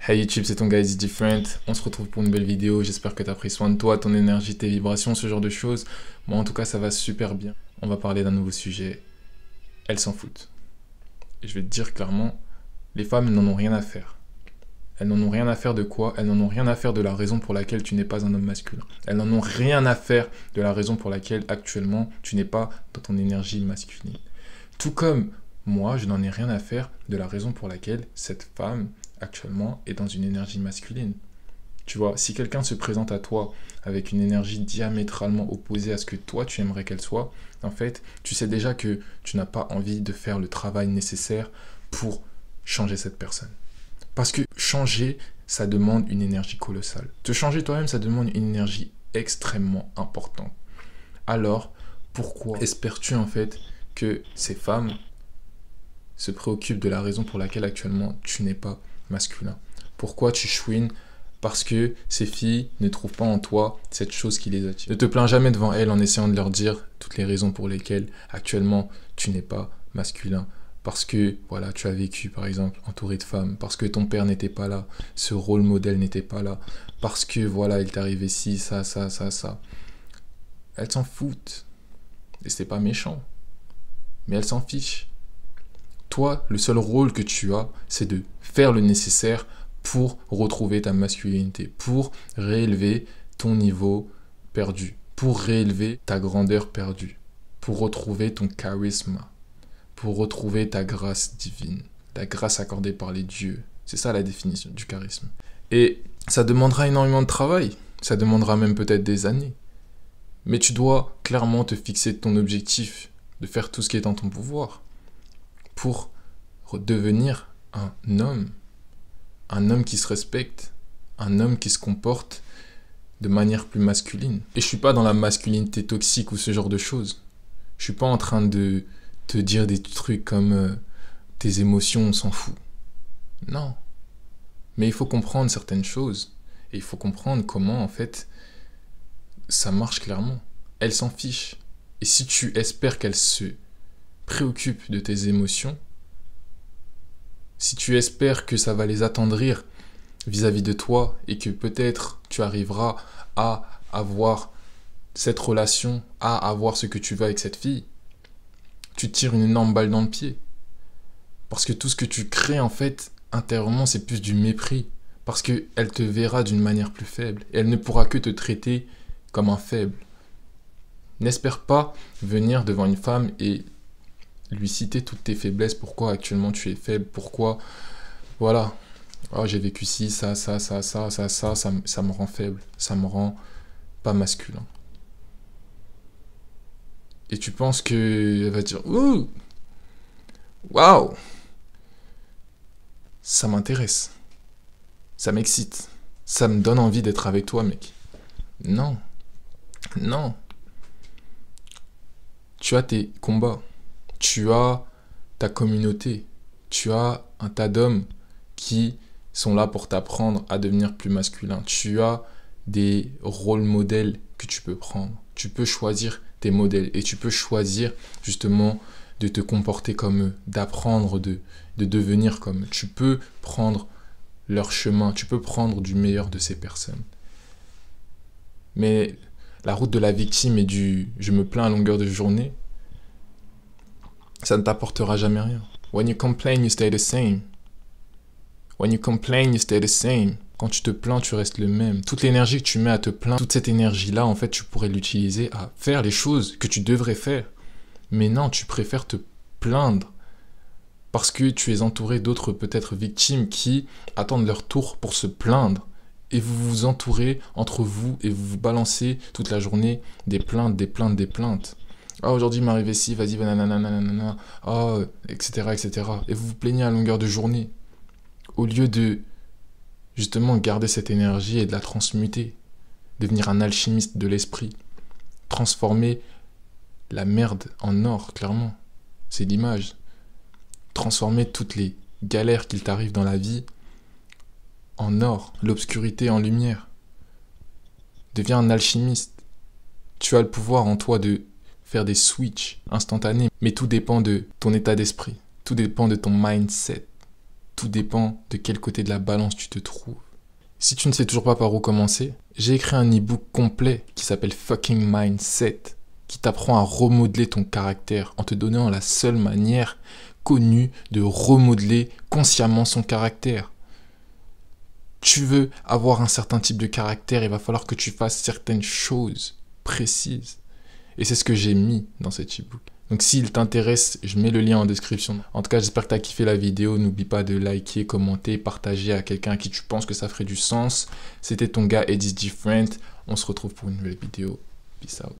Hey YouTube, c'est ton guy is different. On se retrouve pour une nouvelle vidéo. J'espère que tu as pris soin de toi, ton énergie, tes vibrations, ce genre de choses. Moi, en tout cas, ça va super bien. On va parler d'un nouveau sujet. Elles s'en foutent. Et je vais te dire clairement, les femmes n'en ont rien à faire. Elles n'en ont rien à faire de quoi? Elles n'en ont rien à faire de la raison pour laquelle tu n'es pas un homme masculin. Elles n'en ont rien à faire de la raison pour laquelle actuellement tu n'es pas dans ton énergie masculine. Tout comme moi, je n'en ai rien à faire de la raison pour laquelle cette femme actuellement est dans une énergie masculine. Tu vois, si quelqu'un se présente à toi avec une énergie diamétralement opposée à ce que toi tu aimerais qu'elle soit, en fait, tu sais déjà que tu n'as pas envie de faire le travail nécessaire pour changer cette personne. Parce que changer, ça demande une énergie colossale. Te changer toi-même, ça demande une énergie extrêmement importante. Alors, pourquoi espères-tu en fait que ces femmes se préoccupent de la raison pour laquelle actuellement tu n'es pas masculin? Pourquoi tu chouines? Parce que ces filles ne trouvent pas en toi cette chose qui les attire. Ne te plains jamais devant elles en essayant de leur dire toutes les raisons pour lesquelles actuellement tu n'es pas masculin. Parce que voilà, tu as vécu par exemple entouré de femmes, parce que ton père n'était pas là, ce rôle modèle n'était pas là, parce que voilà, il t'est arrivé ci, ça. Elles s'en foutent. Et c'est pas méchant. Mais elles s'en fichent. Toi, le seul rôle que tu as, c'est de faire le nécessaire pour retrouver ta masculinité, pour réélever ton niveau perdu, pour réélever ta grandeur perdue, pour retrouver ton charisme, pour retrouver ta grâce divine, la grâce accordée par les dieux. C'est ça la définition du charisme. Et ça demandera énormément de travail, ça demandera même peut-être des années. Mais tu dois clairement te fixer ton objectif, de faire tout ce qui est en ton pouvoir pour devenir un homme qui se respecte, un homme qui se comporte de manière plus masculine. Et je suis pas dans la masculinité toxique ou ce genre de choses. Je suis pas en train de te dire des trucs comme tes émotions, on s'en fout. Non. Mais il faut comprendre certaines choses. Et il faut comprendre comment, en fait, ça marche clairement. Elles s'en fichent. Et si tu espères qu'elles se préoccupent de tes émotions, si tu espères que ça va les attendrir vis-à-vis de toi et que peut-être tu arriveras à avoir cette relation, à avoir ce que tu veux avec cette fille, tu tires une énorme balle dans le pied. Parce que tout ce que tu crées, en fait, intérieurement, c'est plus du mépris. Parce qu'elle te verra d'une manière plus faible. Et elle ne pourra que te traiter comme un faible. N'espère pas venir devant une femme et lui citer toutes tes faiblesses, pourquoi actuellement tu es faible, pourquoi, voilà, oh, j'ai vécu ci, ça me rend faible, ça me rend pas masculin. Et tu penses qu'elle va dire, ouh, waouh, ça m'intéresse, ça m'excite, ça me donne envie d'être avec toi, mec. Non, non. Tu as tes combats. Tu as ta communauté, tu as un tas d'hommes qui sont là pour t'apprendre à devenir plus masculin. Tu as des rôles modèles que tu peux prendre. Tu peux choisir tes modèles et tu peux choisir justement de te comporter comme eux, d'apprendre de devenir comme eux. Tu peux prendre leur chemin, tu peux prendre du meilleur de ces personnes. Mais la route de la victime et du « je me plains à longueur de journée », ça ne t'apportera jamais rien. When you complain, you stay the same. When you complain, you stay the same. Quand tu te plains, tu restes le même. Toute l'énergie que tu mets à te plaindre, toute cette énergie-là, en fait, tu pourrais l'utiliser à faire les choses que tu devrais faire. Mais non, tu préfères te plaindre parce que tu es entouré d'autres peut-être victimes qui attendent leur tour pour se plaindre. Et vous vous entourez entre vous et vous vous balancez toute la journée des plaintes, des plaintes, des plaintes. Ah, aujourd'hui il m'est arrivé ci, vas-y, nanana, oh, etc. Et vous vous plaignez à longueur de journée. Au lieu de, justement, garder cette énergie et de la transmuter. Devenir un alchimiste de l'esprit. Transformer la merde en or, clairement. C'est l'image. Transformer toutes les galères qu'il t'arrive dans la vie en or. L'obscurité en lumière. Deviens un alchimiste. Tu as le pouvoir en toi de faire des switches instantanés, mais tout dépend de ton état d'esprit, tout dépend de ton mindset. Tout dépend de quel côté de la balance tu te trouves. Si tu ne sais toujours pas par où commencer, j'ai écrit un e-book complet qui s'appelle Fucking Mindset, qui t'apprend à remodeler ton caractère en te donnant la seule manière connue de remodeler consciemment son caractère. Tu veux avoir un certain type de caractère, il va falloir que tu fasses certaines choses précises. Et c'est ce que j'ai mis dans cet e-book. Donc s'il t'intéresse, je mets le lien en description. En tout cas, j'espère que tu as kiffé la vidéo. N'oublie pas de liker, commenter, partager à quelqu'un à qui tu penses que ça ferait du sens. C'était ton gars Eddie Different. On se retrouve pour une nouvelle vidéo. Peace out.